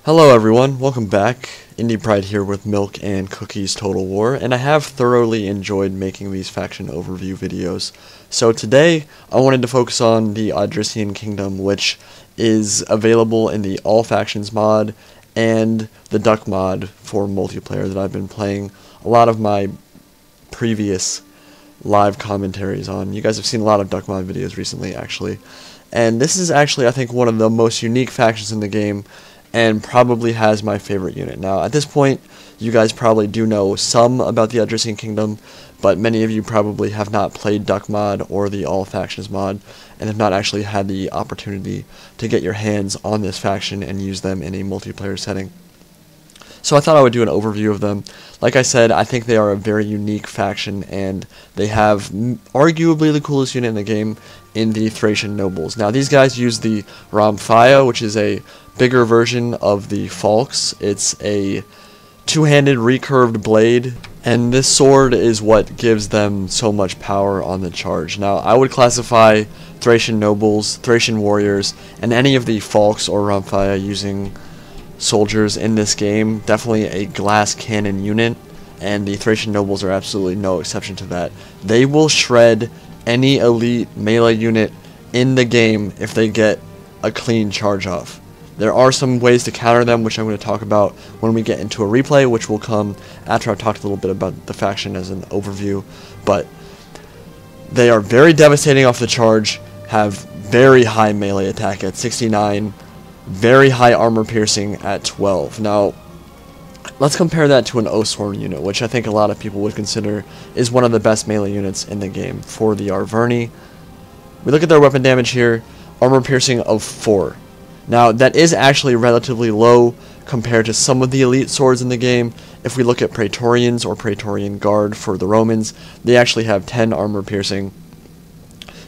Hello everyone, welcome back. Indie Pride here with Milk and Cookies Total War, and I have thoroughly enjoyed making these faction overview videos. So today, I wanted to focus on the Odrysian Kingdom, which is available in the All Factions mod and the Duck mod for multiplayer that I've been playing a lot of my previous live commentaries on. You guys have seen a lot of Duck mod videos recently, actually. And this is actually, I think, one of the most unique factions in the game, and probably has my favorite unit. Now, at this point, you guys probably do know some about the Odrysian Kingdom, but many of you probably have not played Duck mod or the All Factions mod, and have not actually had the opportunity to get your hands on this faction and use them in a multiplayer setting. So I thought I would do an overview of them. Like I said, I think they are a very unique faction, and they have arguably the coolest unit in the game in the Thracian Nobles. Now, these guys use the rhomphaia, which is a bigger version of the falx. It's a two-handed recurved blade, and this sword is what gives them so much power on the charge. Now, I would classify Thracian Nobles, Thracian warriors, and any of the falx or rhomphaia using soldiers in this game definitely a glass cannon unit, and the Thracian Nobles are absolutely no exception to that. They will shred any elite melee unit in the game if they get a clean charge off. There are some ways to counter them, which I'm going to talk about when we get into a replay, which will come after I've talked a little bit about the faction as an overview. But they are very devastating off the charge, have very high melee attack at 69, very high armor piercing at 12. Now, let's compare that to an Osworn unit, which I think a lot of people would consider is one of the best melee units in the game for the Arverni. We look at their weapon damage here, armor piercing of 4. Now, that is actually relatively low compared to some of the elite swords in the game. If we look at Praetorians or Praetorian Guard for the Romans, they actually have 10 armor piercing.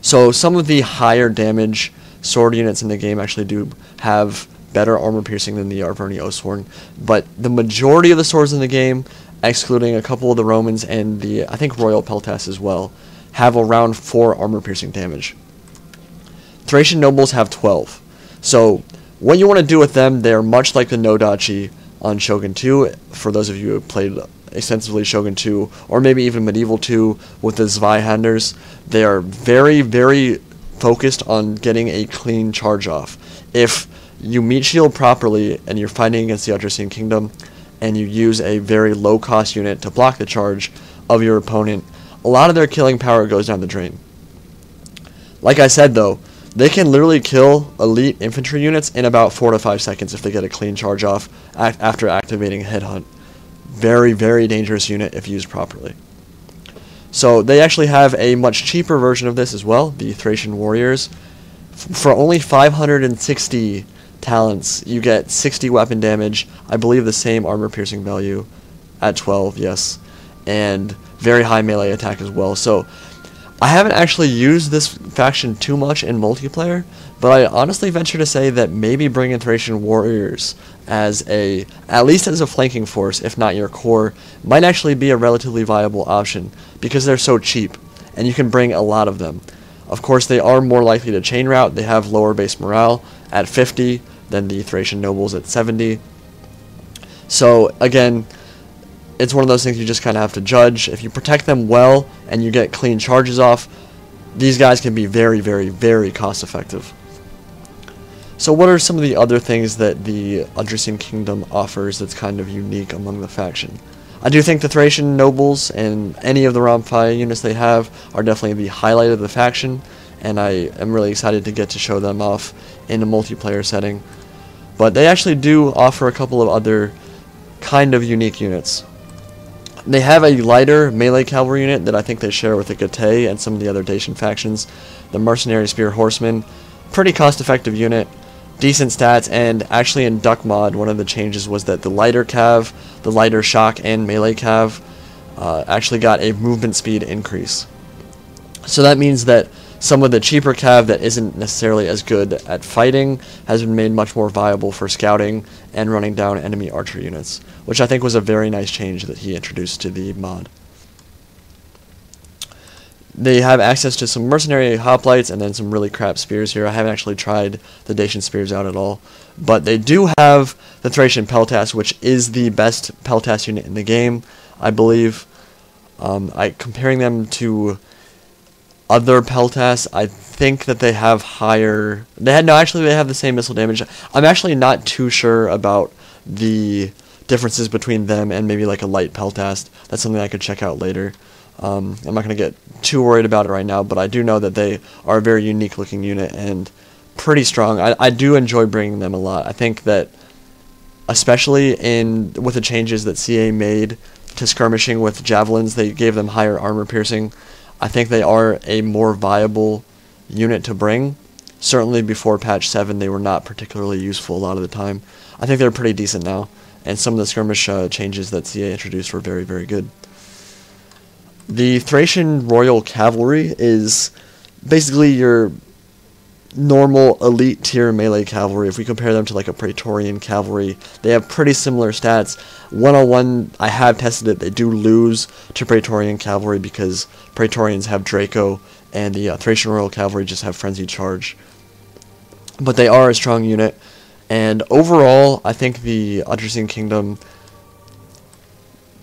So some of the higher damage sword units in the game actually do have better armor piercing than the Arverni Osworn, but the majority of the swords in the game, excluding a couple of the Romans and the, I think, Royal Peltas as well, have around 4 armor piercing damage. Thracian Nobles have 12. So what you want to do with them, they're much like the Nodachi on Shogun 2, for those of you who have played extensively Shogun 2, or maybe even Medieval 2 with the Zweihanders. They are very, very focused on getting a clean charge off. If you meatshield properly and you're fighting against the Odrysian Kingdom, and you use a very low cost unit to block the charge of your opponent, a lot of their killing power goes down the drain. Like I said though, they can literally kill elite infantry units in about 4 to 5 seconds if they get a clean charge off after activating Headhunt. Very, very dangerous unit if used properly. So they actually have a much cheaper version of this as well, the Thracian Warriors. For only 560 talents, you get 60 weapon damage, I believe the same armor piercing value at 12, yes, and very high melee attack as well. So I haven't actually used this faction too much in multiplayer, but I honestly venture to say that maybe bringing Thracian Warriors as at least as a flanking force, if not your core, might actually be a relatively viable option, because they're so cheap, and you can bring a lot of them. Of course, they are more likely to chain route. They have lower base morale at 50 than the Thracian Nobles at 70. So, again, it's one of those things you just kind of have to judge. If you protect them well and you get clean charges off, these guys can be very, very, very cost effective. So what are some of the other things that the Odrysian Kingdom offers that's kind of unique among the faction? I do think the Thracian Nobles and any of the rhomphaia units they have are definitely the highlight of the faction, and I am really excited to get to show them off in a multiplayer setting. But they actually do offer a couple of other kind of unique units. They have a lighter melee cavalry unit that I think they share with the Gate and some of the other Dacian factions. The Mercenaries Horseman, pretty cost-effective unit, decent stats, and actually in Duck mod, one of the changes was that the lighter cav, the lighter shock, and melee cav actually got a movement speed increase. So that means that some of the cheaper cav that isn't necessarily as good at fighting has been made much more viable for scouting and running down enemy archer units, which I think was a very nice change that he introduced to the mod. They have access to some mercenary hoplites and then some really crap spears here. I haven't actually tried the Dacian spears out at all. But they do have the Thracian peltas, which is the best peltas unit in the game, I believe. Comparing them to other peltas, I think that they have higher... They have the same missile damage. I'm actually not too sure about the differences between them and maybe like a light peltas. That's something I could check out later. I'm not going to get too worried about it right now, but I do know that they are a very unique looking unit and pretty strong. I do enjoy bringing them a lot. I think that especially with the changes that CA made to skirmishing with javelins, they gave them higher armor piercing. I think they are a more viable unit to bring. Certainly before patch 7 they were not particularly useful a lot of the time. I think they're pretty decent now, and some of the skirmish changes that CA introduced were very, very good. The Thracian Royal Cavalry is basically your normal elite tier melee cavalry. If we compare them to like a Praetorian cavalry, they have pretty similar stats. 1-on-1, I have tested it, they do lose to Praetorian cavalry because Praetorians have Draco and the Thracian Royal Cavalry just have Frenzied Charge. But they are a strong unit, and overall I think the Odrysian Kingdom,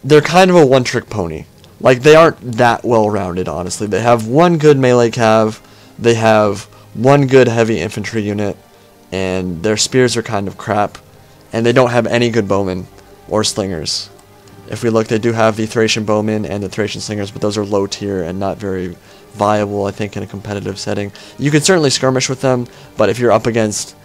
they're kind of a one-trick pony. Like, they aren't that well-rounded, honestly. They have one good melee cav, they have one good heavy infantry unit, and their spears are kind of crap, and they don't have any good bowmen or slingers. If we look, they do have the Thracian bowmen and the Thracian slingers, but those are low tier and not very viable, I think, in a competitive setting. You can certainly skirmish with them, but if you're up against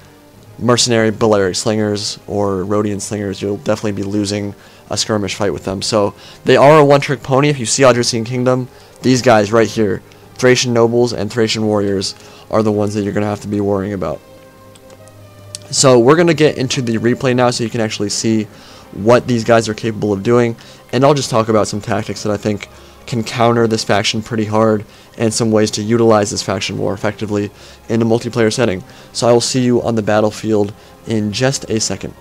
mercenary Balearic slingers or Rhodian slingers, you'll definitely be losing a skirmish fight with them. So they are a one-trick pony. If you see Odrysian Kingdom, these guys right here, Thracian Nobles and Thracian Warriors, are the ones that you're going to have to be worrying about. So we're going to get into the replay now so you can actually see what these guys are capable of doing, and I'll just talk about some tactics that I think can counter this faction pretty hard and some ways to utilize this faction more effectively in a multiplayer setting. So I will see you on the battlefield in just a second.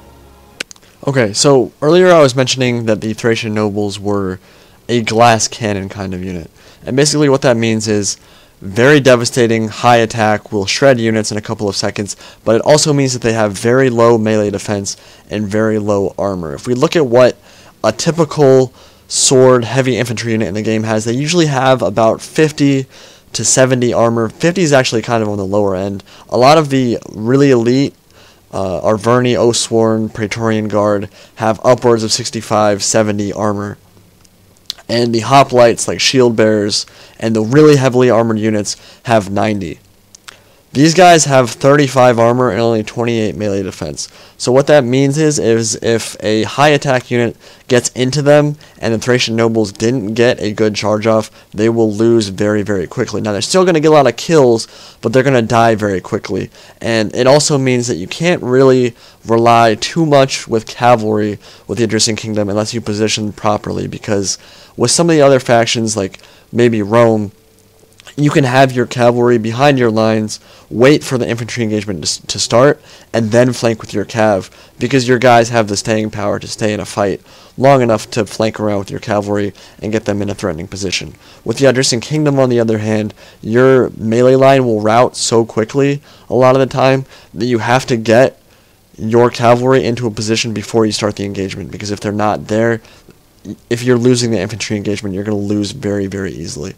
Okay, so earlier I was mentioning that the Thracian Nobles were a glass cannon kind of unit. And basically what that means is very devastating, high attack, will shred units in a couple of seconds, but it also means that they have very low melee defense and very low armor. If we look at what a typical sword heavy infantry unit in the game has, they usually have about 50 to 70 armor. 50 is actually kind of on the lower end. A lot of the really elite Arverni, Oathsworn, Praetorian Guard have upwards of 65, 70 armor. And the hoplites like shield bearers and the really heavily armored units have 90. These guys have 35 armor and only 28 melee defense. So what that means is if a high attack unit gets into them and the Thracian Nobles didn't get a good charge off, they will lose very, very quickly. Now they're still going to get a lot of kills, but they're going to die very quickly. And it also means that you can't really rely too much with cavalry with the Odrysian Kingdom unless you position properly, because with some of the other factions like maybe Rome, you can have your cavalry behind your lines, wait for the infantry engagement to start, and then flank with your cav, because your guys have the staying power to stay in a fight long enough to flank around with your cavalry and get them in a threatening position. With the Odrysian Kingdom, on the other hand, your melee line will rout so quickly a lot of the time that you have to get your cavalry into a position before you start the engagement, because if they're not there, if you're losing the infantry engagement, you're going to lose very, very easily.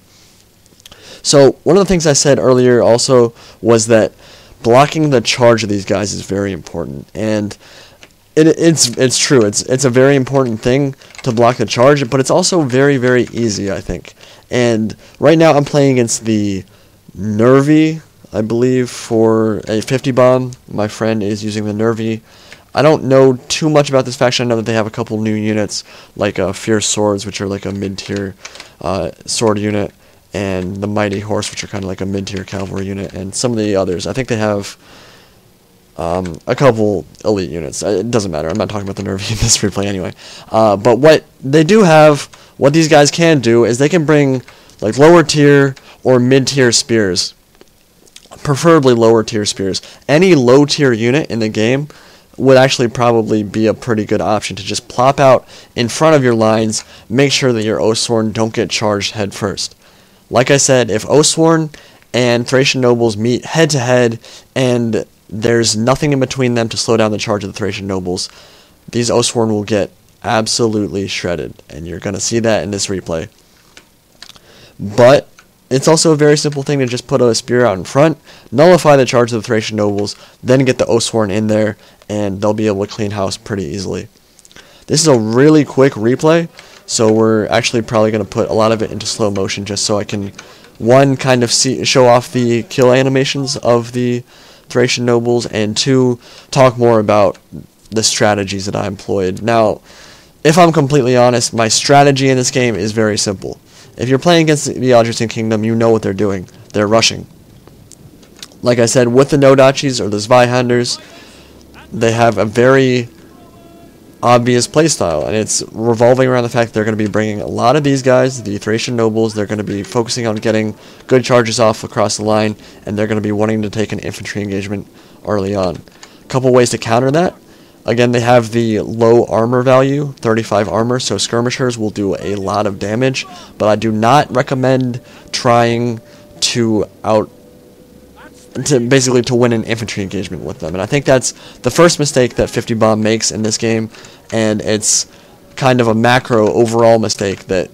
So one of the things I said earlier also was that blocking the charge of these guys is very important, and it's true. It's a very important thing to block the charge, but it's also very, very easy, I think. And right now I'm playing against the Nervii, I believe, for a 50 bomb. My friend is using the Nervii. I don't know too much about this faction. I know that they have a couple new units, like Fierce Swords, which are like a mid-tier sword unit, and the Mighty Horse, which are kind of like a mid-tier cavalry unit, and some of the others. I think they have a couple elite units. It doesn't matter. I'm not talking about the Nervii in this replay anyway. But what they do have, what these guys can do, is they can bring like lower tier or mid-tier spears, preferably lower tier spears. Any low tier unit in the game would actually probably be a pretty good option to just plop out in front of your lines, make sure that your Oathsworn don't get charged head first. Like I said, if Oathsworn and Thracian Nobles meet head to head and there's nothing in between them to slow down the charge of the Thracian Nobles, these Oathsworn will get absolutely shredded, and you're going to see that in this replay. But it's also a very simple thing to just put a spear out in front, nullify the charge of the Thracian Nobles, then get the Oathsworn in there, and they'll be able to clean house pretty easily. This is a really quick replay, so we're actually probably going to put a lot of it into slow motion just so I can, one, kind of show off the kill animations of the Thracian Nobles, and two, talk more about the strategies that I employed. Now, if I'm completely honest, my strategy in this game is very simple. If you're playing against the Odrysian Kingdom, you know what they're doing. They're rushing. Like I said, with the Nodachis or the Zweihanders, they have a very obvious playstyle, and it's revolving around the fact that they're going to be bringing a lot of these guys, the Thracian Nobles. They're going to be focusing on getting good charges off across the line, and they're going to be wanting to take an infantry engagement early on. A couple ways to counter that. Again, they have the low armor value, 35 armor, so skirmishers will do a lot of damage, but I do not recommend trying to basically win an infantry engagement with them. And I think that's the first mistake that 50 Bomb makes in this game, and it's kind of a macro overall mistake that,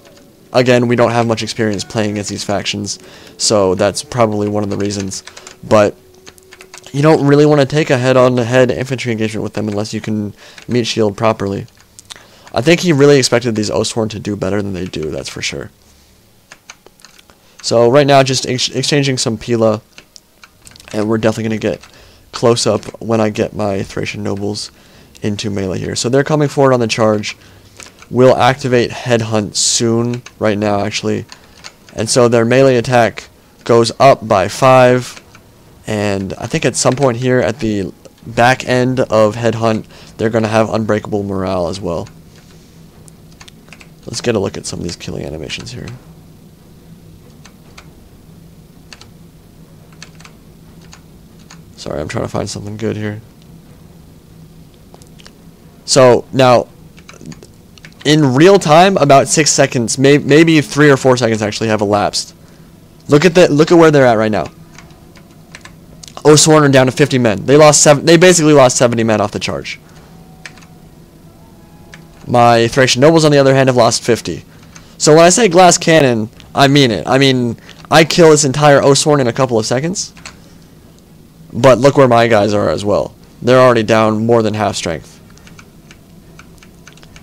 again, we don't have much experience playing against these factions, so that's probably one of the reasons. But you don't really want to take a head-on-head infantry engagement with them unless you can meat shield properly. I think he really expected these Oathsworn to do better than they do, that's for sure. So right now, just exchanging some Pila, and we're definitely going to get close up when I get my Thracian Nobles into melee here. So they're coming forward on the charge. We'll activate Headhunt soon, right now actually. And so their melee attack goes up by 5. And I think at some point here at the back end of Headhunt, they're going to have Unbreakable Morale as well. Let's get a look at some of these killing animations here. Sorry, I'm trying to find something good here. So, now, in real time, about 6 seconds, maybe 3 or 4 seconds actually have elapsed. Look at where they're at right now. Oathsworn are down to 50 men. They basically lost 70 men off the charge. My Thracian Nobles, on the other hand, have lost 50. So when I say glass cannon, I mean it. I mean, I kill this entire Oathsworn in a couple of seconds. But look where my guys are as well. They're already down more than half strength.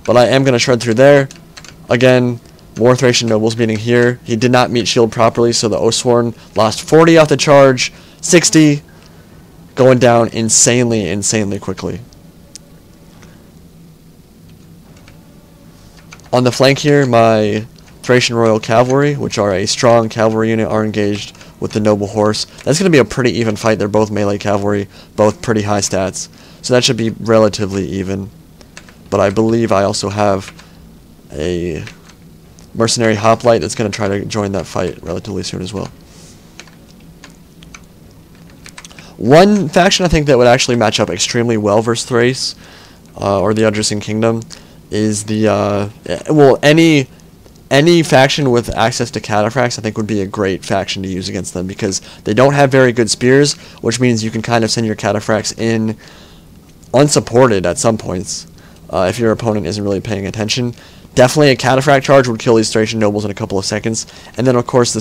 But I am going to shred through there. Again, more Thracian Nobles meeting here. He did not meet shield properly, so the Oathsworn lost 40 off the charge. 60, going down insanely quickly. On the flank here, my Thracian Royal Cavalry, which are a strong cavalry unit, are engaged with the Noble Horse. That's going to be a pretty even fight. They're both melee cavalry, both pretty high stats. So that should be relatively even. But I believe I also have a Mercenary Hoplite that's going to try to join that fight relatively soon as well. One faction I think that would actually match up extremely well versus Thrace, or the Odrysian Kingdom, is the, well, any faction with access to cataphracts I think would be a great faction to use against them, because they don't have very good spears, which means you can kind of send your cataphracts in unsupported at some points, if your opponent isn't really paying attention. Definitely a cataphract charge would kill these Thracian Nobles in a couple of seconds. And then, of course, in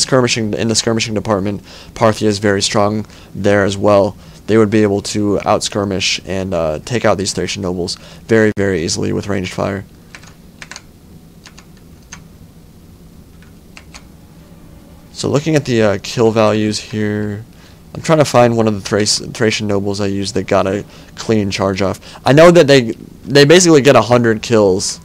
the skirmishing department, Parthia is very strong there as well. They would be able to out-skirmish and take out these Thracian Nobles very, very easily with ranged fire. So looking at the kill values here, I'm trying to find one of the Thracian Nobles I used that got a clean charge off. I know that they basically get 100 kills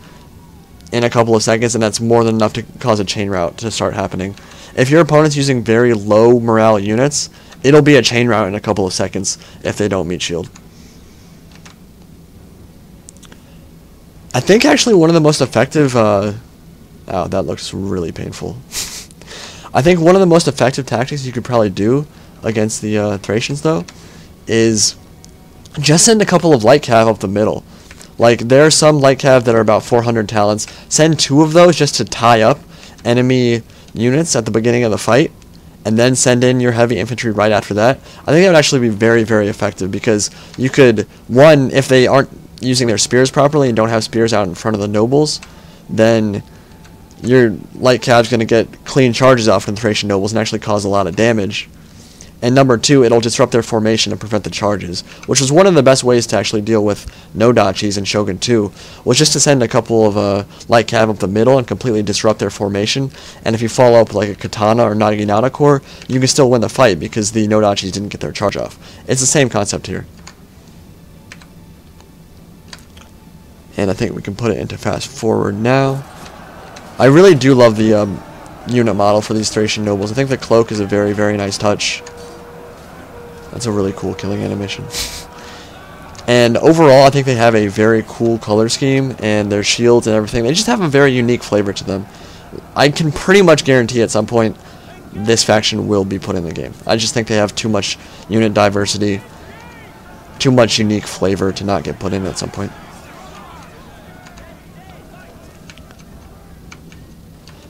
in a couple of seconds, and that's more than enough to cause a chain rout to start happening. If your opponent's using very low morale units, it'll be a chain rout in a couple of seconds if they don't meet shield. I think actually one of the most effective, oh, that looks really painful. I think one of the most effective tactics you could probably do against the Thracians, though, is just send a couple of light cav up the middle. Like, there are some light cav that are about 400 talents. Send 2 of those just to tie up enemy units at the beginning of the fight, and then send in your heavy infantry right after that, I think that would actually be very, very effective, because you could, one, if they aren't using their spears properly and don't have spears out in front of the nobles, then your light cav's going to get clean charges out from the Thracian nobles and actually cause a lot of damage. And number two, it'll disrupt their formation and prevent the charges, which was one of the best ways to actually deal with no-dachis in Shogun 2, was just to send a couple of light cav up the middle and completely disrupt their formation. And if you follow up like a katana or naginata corps, you can still win the fight because the no-dachis didn't get their charge off. It's the same concept here. And I think we can put it into fast forward now. I really do love the unit model for these Thracian nobles. I think the cloak is a very, very nice touch. That's a really cool killing animation. And overall, I think they have a very cool color scheme, and their shields and everything, they just have a very unique flavor to them. I can pretty much guarantee at some point this faction will be put in the game. I just think they have too much unit diversity, too much unique flavor to not get put in at some point.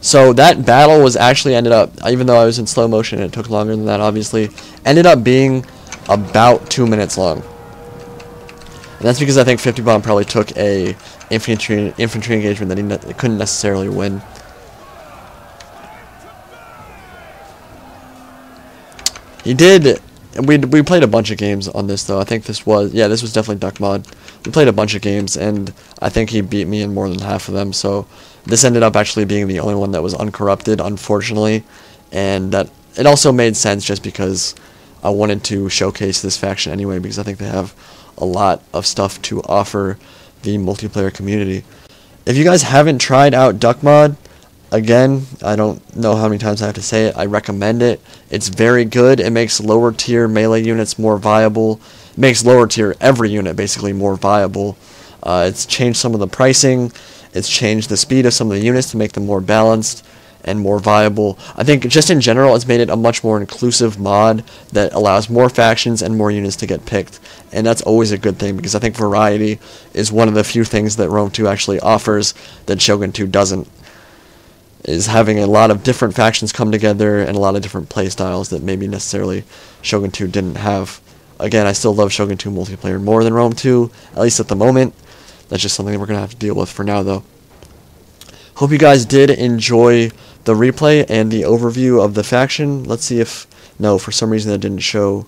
So that battle was actually ended up, even though I was in slow motion and it took longer than that obviously, ended up being about 2 minutes long. And that's because I think 50 Bomb probably took a infantry engagement that he couldn't necessarily win. He did. We played a bunch of games on this though. I think this was definitely duck mod. We played a bunch of games and I think he beat me in more than half of them, so this ended up actually being the only one that was uncorrupted, unfortunately, and that it also made sense just because I wanted to showcase this faction anyway, because I think they have a lot of stuff to offer the multiplayer community. If you guys haven't tried out duck mod, again, I don't know how many times I have to say it, I recommend it. It's very good. It makes lower tier melee units more viable. It makes lower tier every unit basically more viable. It's changed some of the pricing. It's changed the speed of some of the units to make them more balanced and more viable. I think just in general it's made it a much more inclusive mod that allows more factions and more units to get picked. And that's always a good thing, because I think variety is one of the few things that Rome 2 actually offers that Shogun 2 doesn't. Is having a lot of different factions come together and a lot of different playstyles that maybe necessarily Shogun 2 didn't have. Again, I still love Shogun 2 multiplayer more than Rome 2, at least at the moment. That's just something that we're going to have to deal with for now, though. Hope you guys did enjoy the replay and the overview of the faction. Let's see if... No, for some reason that didn't show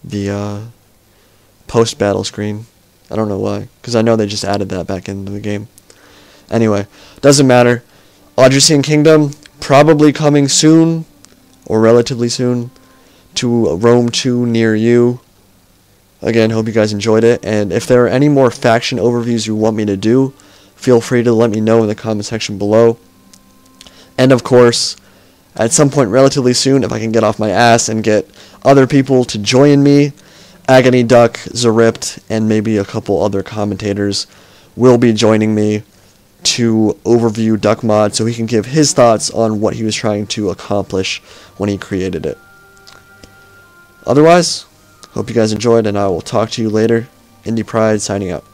the post-battle screen. I don't know why, because I know they just added that back into the game. Anyway, doesn't matter. Odrysian Kingdom, probably coming soon, or relatively soon, to Rome 2 near you. Again, hope you guys enjoyed it, and if there are any more faction overviews you want me to do, feel free to let me know in the comment section below. And of course, at some point relatively soon, if I can get off my ass and get other people to join me, Agony Duck, Zaript, and maybe a couple other commentators will be joining me to overview duck mod so he can give his thoughts on what he was trying to accomplish when he created it. Otherwise, hope you guys enjoyed, and I will talk to you later. Indie Pride signing out.